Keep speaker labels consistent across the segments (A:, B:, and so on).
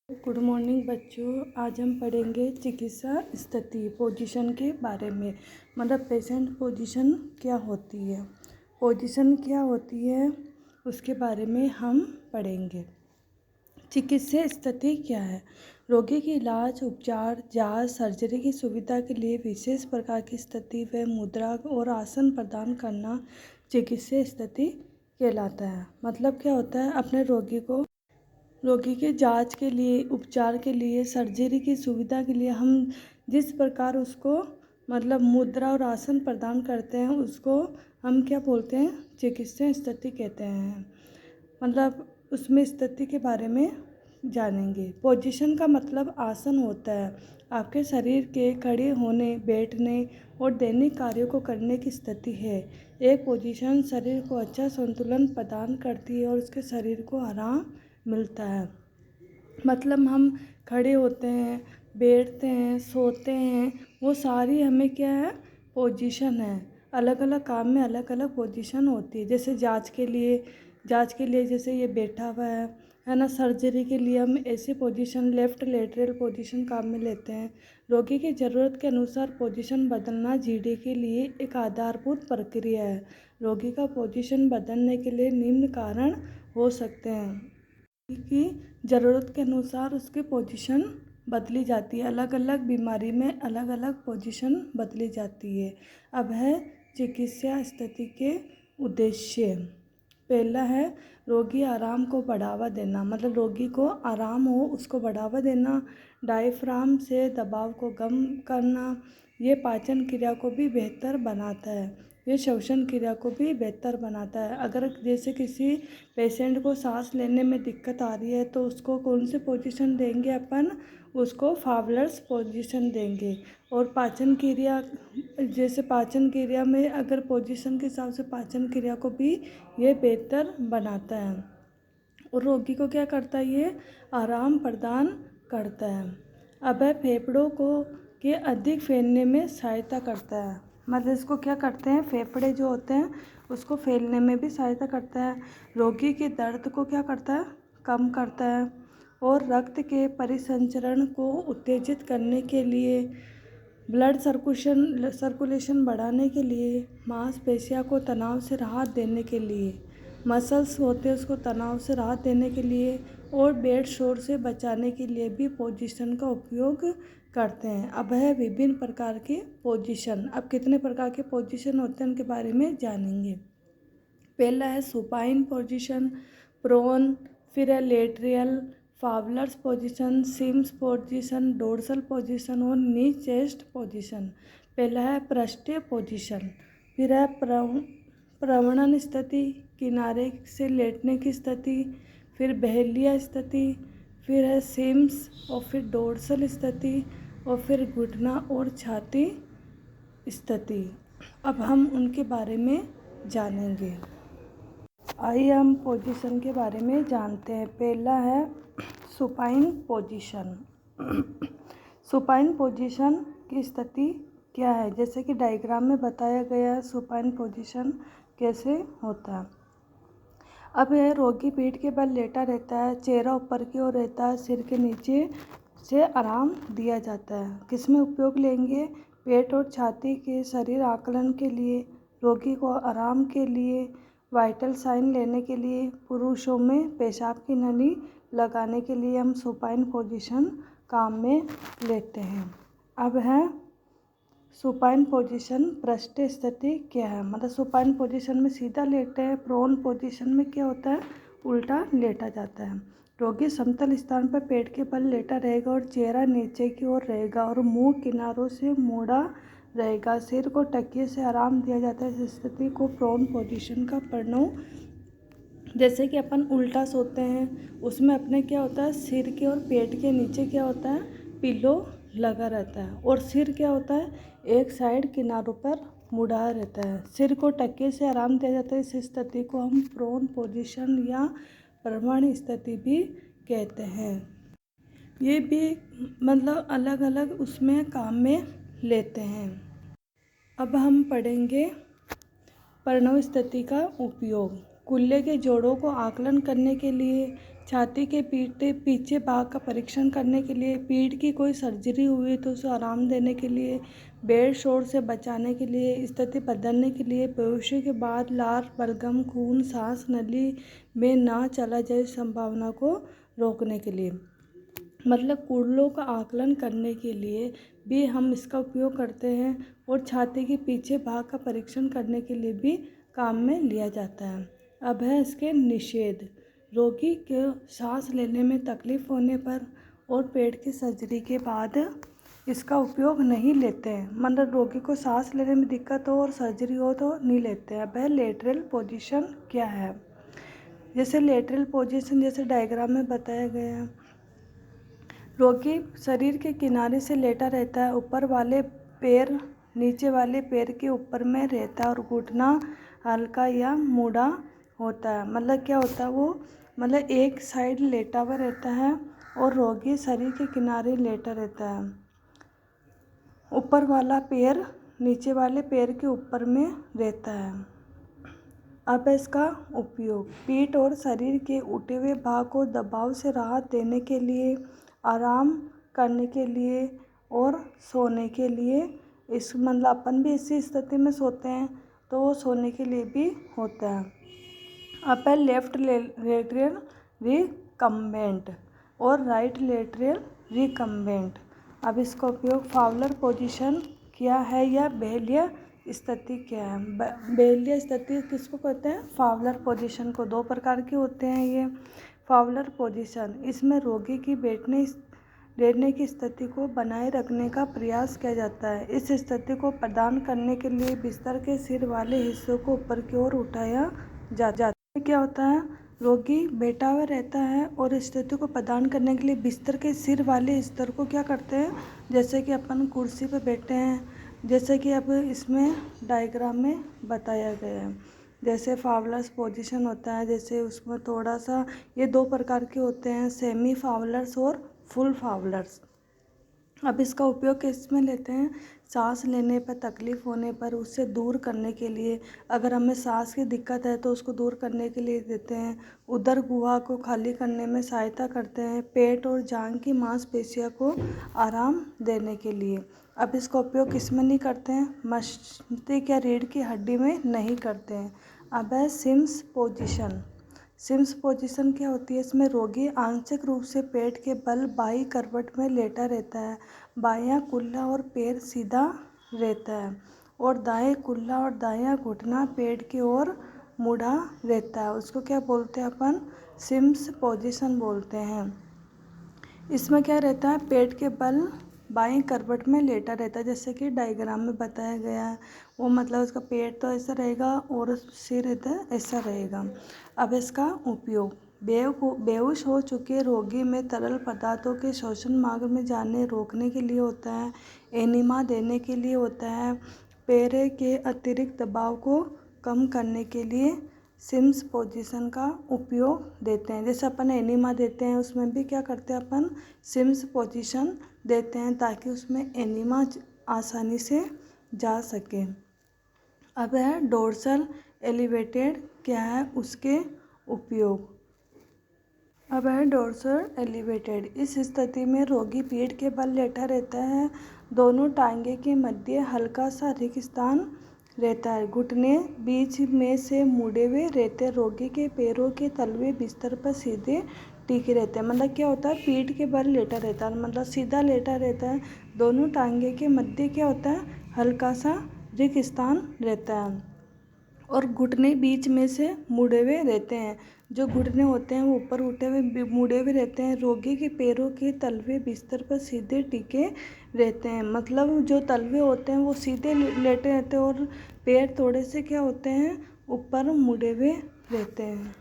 A: Good morning बच्चों। आज हम पढ़ेंगे चिकित्सा स्थिति पोजीशन के बारे में। मतलब पेशेंट पोजीशन क्या होती है, पोजीशन क्या होती है, उसके बारे में हम पढ़ेंगे। चिकित्सा स्थिति क्या है? रोगी की इलाज, उपचार, जांच, सर्जरी की सुविधा के लिए विशेष प्रकार की स्थिति व मुद्रा और आसन प्रदान करना चिकित्सा स्थिति कहलाता है। मतलब क्या होता है, अपने रोगी के जांच के लिए, उपचार के लिए, सर्जरी की सुविधा के लिए हम जिस प्रकार उसको मतलब मुद्रा और आसन प्रदान करते हैं उसको हम क्या बोलते हैं, चिकित्सा स्थिति कहते हैं। मतलब उसमें स्थिति के बारे में जानेंगे। पोजीशन का मतलब आसन होता है, आपके शरीर के खड़े होने, बैठने और दैनिक कार्यों को करने की स्थिति है। एक पोजीशन शरीर को अच्छा संतुलन प्रदान करती है और उसके शरीर को आराम मिलता है। मतलब हम खड़े होते हैं, बैठते हैं, सोते हैं, वो सारी हमें क्या है, पोजीशन है। अलग अलग काम में अलग अलग पोजीशन होती है। जैसे जांच के लिए जैसे ये बैठा हुआ है ना। सर्जरी के लिए हम ऐसी पोजीशन लेफ़्ट लेटरल पोजीशन काम में लेते हैं। रोगी की ज़रूरत के अनुसार पोजीशन बदलना जीडी के लिए एक आधारभूत प्रक्रिया है। रोगी का पोजीशन बदलने के लिए निम्न कारण हो सकते हैं की ज़रूरत के अनुसार उसकी पोजीशन बदली जाती है। अलग अलग बीमारी में अलग अलग पोजीशन बदली जाती है। अब है चिकित्सा स्थिति के उद्देश्य। पहला है रोगी आराम को बढ़ावा देना, मतलब रोगी को आराम हो उसको बढ़ावा देना। डायफ्राम से दबाव को कम करना, ये पाचन क्रिया को भी बेहतर बनाता है, ये श्वसन क्रिया को भी बेहतर बनाता है। अगर जैसे किसी पेशेंट को सांस लेने में दिक्कत आ रही है तो उसको कौन सी पोजीशन देंगे अपन, उसको फावलर्स पोजीशन देंगे। और पाचन क्रिया, जैसे पाचन क्रिया में अगर पोजीशन के हिसाब से पाचन क्रिया को भी ये बेहतर बनाता है। और रोगी को क्या करता है, ये आराम प्रदान करता है। अब है फेफड़ों को के अधिक फैलने में सहायता करता है। मतलब इसको क्या करते हैं, फेफड़े जो होते हैं उसको फैलने में भी सहायता करता है। रोगी के दर्द को क्या करता है, कम करता है। और रक्त के परिसंचरण को उत्तेजित करने के लिए, ब्लड सर्कुलेशन बढ़ाने के लिए, मांसपेशियों को तनाव से राहत देने के लिए, मसल्स होते हैं उसको तनाव से राहत देने के लिए, और बेड शोर से बचाने के लिए भी पोजीशन का उपयोग करते हैं। अब है विभिन्न प्रकार के पोजीशन। अब कितने प्रकार के पोजीशन होते हैं उनके बारे में जानेंगे। पहला है सुपाइन पोजीशन, प्रोन, फिर है lateral, Fowler's position, Sims position, dorsal position और नी चेस्ट पोजीशन। पहला है पृष्ठीय पोजीशन, फिर है प्रवणन स्थिति, किनारे से लेटने की स्थिति, फिर बहेलिया स्थिति, फिर है सिम्स और फिर डोर्सल स्थिति और फिर घुटना और छाती स्थिति। अब हम उनके बारे में जानेंगे। आइए हम पोजीशन के बारे में जानते हैं। पहला है सुपाइन पोजीशन। सुपाइन पोजीशन की स्थिति क्या है, जैसे कि डायग्राम में बताया गया है सुपाइन पोजीशन कैसे होता है। अब यह रोगी पीठ के बल लेटा रहता है, चेहरा ऊपर की ओर रहता है, सिर के नीचे से आराम दिया जाता है। किसमें उपयोग लेंगे, पेट और छाती के शरीर आकलन के लिए, रोगी को आराम के लिए, वाइटल साइन लेने के लिए, पुरुषों में पेशाब की नली लगाने के लिए हम सुपाइन पोजीशन काम में लेते हैं। अब है सुपाइन पोजीशन पृष्ठीय स्थिति क्या है। मतलब सुपाइन पोजीशन में सीधा लेटे हैं। प्रोन पोजीशन में क्या होता है, उल्टा लेटा जाता है। रोगी समतल स्थान पर पेट के बल लेटा रहेगा और चेहरा नीचे की ओर रहेगा और मुंह किनारों से मुड़ा रहेगा। सिर को तकिए से आराम दिया जाता है। इस स्थिति को प्रोन पोजीशन का प्रणव, जैसे कि अपन उल्टा सोते हैं उसमें अपने क्या होता है, सिर के और पेट के नीचे क्या होता है, पिलो लगा रहता है और सिर क्या होता है, एक साइड किनारों पर मुड़ा रहता है। सिर को तकिए से आराम दिया जाता है। इस स्थिति को हम प्रोन पोजीशन या प्रवण स्थिति भी कहते हैं। ये भी मतलब अलग अलग उसमें काम में लेते हैं। अब हम पढ़ेंगे प्रणव स्थिति का उपयोग। कूल्हे के जोड़ों को आकलन करने के लिए, छाती के पीछे भाग का परीक्षण करने के लिए, पीठ की कोई सर्जरी हुई तो उसे आराम देने के लिए, बेड शोर से बचाने के लिए, स्थिति बदलने के लिए, बेहोशी के बाद लार, बलगम, खून सांस नली में ना चला जाए संभावना को रोकने के लिए। मतलब कूल्हों का आकलन करने के लिए भी हम इसका उपयोग करते हैं और छाती के पीछे भाग का परीक्षण करने के लिए भी काम में लिया जाता है। अब है इसके निषेध। रोगी के सांस लेने में तकलीफ होने पर और पेट की सर्जरी के बाद इसका उपयोग नहीं लेते हैं। मतलब रोगी को सांस लेने में दिक्कत हो और सर्जरी हो तो नहीं लेते हैं। अब है लेटरल पोजीशन क्या है। जैसे लेटरल पोजीशन जैसे डायग्राम में बताया गया है, रोगी शरीर के किनारे से लेटा रहता है, ऊपर वाले पैर नीचे वाले पैर के ऊपर में रहता है और घुटना हल्का या मुड़ा होता है। मतलब क्या होता है वो, मतलब एक साइड लेटा हुआ रहता है और रोगी शरीर के किनारे लेटा रहता है, ऊपर वाला पैर नीचे वाले पैर के ऊपर में रहता है। अब इसका उपयोग पीठ और शरीर के उठे हुए भाग को दबाव से राहत देने के लिए, आराम करने के लिए और सोने के लिए। इस मतलब अपन भी इसी स्थिति में सोते हैं तो वो सोने के लिए भी होता है। अब है लेफ्ट लेटरल रिकम्बेंट और राइट लेटरल रिकम्बेंट। अब इसका उपयोग फावलर पोजीशन क्या है या बेहलिया स्थिति क्या है। बेहलिया स्थिति किसको कहते हैं, फावलर पोजीशन को। दो प्रकार के होते हैं ये। फावलर पोजीशन, इसमें रोगी की लेटने की स्थिति को बनाए रखने का प्रयास किया जाता है। इस स्थिति को प्रदान करने के लिए बिस्तर के सिर वाले हिस्सों को ऊपर की ओर उठाया जाता है। क्या होता है, रोगी बैठा हुआ रहता है और इस स्थिति को प्रदान करने के लिए बिस्तर के सिर वाले स्तर को क्या करते हैं, जैसे कि अपन कुर्सी पर बैठे हैं, जैसे कि अब इसमें डायग्राम में बताया गया है। जैसे फावलर्स पोजीशन होता है, जैसे उसमें थोड़ा सा ये दो प्रकार के होते हैं, सेमी फावलर्स और फुल फावलर्स। अब इसका उपयोग किस में लेते हैं, सांस लेने पर तकलीफ़ होने पर उससे दूर करने के लिए। अगर हमें सांस की दिक्कत है तो उसको दूर करने के लिए देते हैं। उदर गुहा को खाली करने में सहायता करते हैं। पेट और जांघ की मांसपेशियों को आराम देने के लिए। अब इसका उपयोग किस में नहीं करते हैं, मस्तिष्क या रीढ़ की हड्डी में नहीं करते हैं। अब है सिम्स पोजीशन। सिम्स पोजीशन क्या होती है, इसमें रोगी आंशिक रूप से पेट के बल बाई करवट में लेटा रहता है। बायां कुल्ला और पैर सीधा रहता है और दाएं कुल्ला और दायां घुटना पेट की ओर मुड़ा रहता है। उसको क्या बोलते हैं अपन, सिम्स पोजीशन बोलते हैं। इसमें क्या रहता है, पेट के बल बाएं करवट में लेटा रहता है, जैसे कि डायग्राम में बताया गया है। वो मतलब उसका पेट तो ऐसा रहेगा और सिर इधर ऐसा रहेगा। अब इसका उपयोग बेहोश हो चुके रोगी में तरल पदार्थों के शोषण मार्ग में जाने रोकने के लिए होता है। एनिमा देने के लिए होता है। पैर के अतिरिक्त दबाव को कम करने के लिए सिम्स पोजीशन का उपयोग देते हैं। जैसे अपन एनिमा देते हैं उसमें भी क्या करते हैं, अपन सिम्स पोजीशन देते हैं ताकि उसमें एनिमा आसानी से जा सके। अब है डोर्सल एलिवेटेड क्या है, उसके उपयोग। अब है डोर्सल एलिवेटेड। इस स्थिति में रोगी पीठ के बल लेटा रहता है। दोनों टांगे के मध्य हल्का सा रिक्त स्थान रहता है। घुटने बीच में से मुड़े हुए रहते हैं। रोगी के पैरों के तलवे बिस्तर पर सीधे टिके रहते हैं। मतलब क्या होता है, पीठ के बल लेटा रहता है, मतलब सीधा लेटा रहता है। दोनों टांगे के मध्य क्या होता है, हल्का सा रिक्त स्थान रहता है और घुटने बीच में से मुड़े हुए रहते हैं। जो घुटने होते हैं वो ऊपर उठे हुए मुड़े हुए रहते हैं। रोगी के पैरों के तलवे बिस्तर पर सीधे टिके रहते हैं। मतलब जो तलवे होते हैं वो सीधे लेटे रहते हैं और पैर थोड़े से क्या होते हैं, ऊपर मुड़े हुए रहते हैं।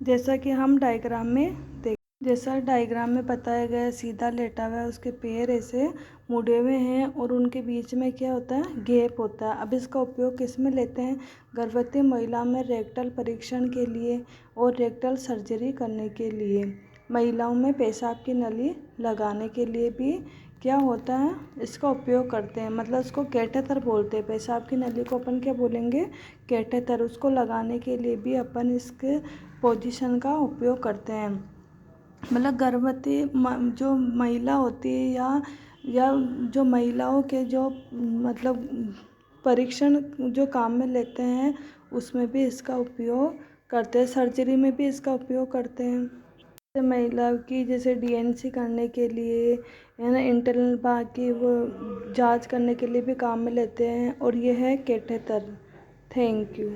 A: जैसा कि हम डायग्राम में जैसा डायग्राम में बताया गया, सीधा लेटा हुआ है, उसके पैर ऐसे मुड़े हुए हैं और उनके बीच में क्या होता है, गैप होता है। अब इसका उपयोग किस में लेते हैं, गर्भवती महिला में रेक्टल परीक्षण के लिए और रेक्टल सर्जरी करने के लिए। महिलाओं में पेशाब की नली लगाने के लिए भी क्या होता है, इसका उपयोग करते हैं। मतलब उसको कैटेटर बोलते हैं। पेशाब की नली को अपन क्या बोलेंगे, कैटेटर। उसको लगाने के लिए भी अपन इसके पोजीशन का उपयोग करते हैं। मतलब गर्भवती जो महिला होती है या जो महिलाओं के जो मतलब परीक्षण जो काम में लेते हैं, उसमें भी इसका उपयोग करते हैं। सर्जरी में भी इसका उपयोग करते हैं। जैसे महिला की जैसे डीएनसी करने के लिए है ना, इंटरनल भाग की वो जांच करने के लिए भी काम में लेते हैं। और ये है कैटेटर। Thank you.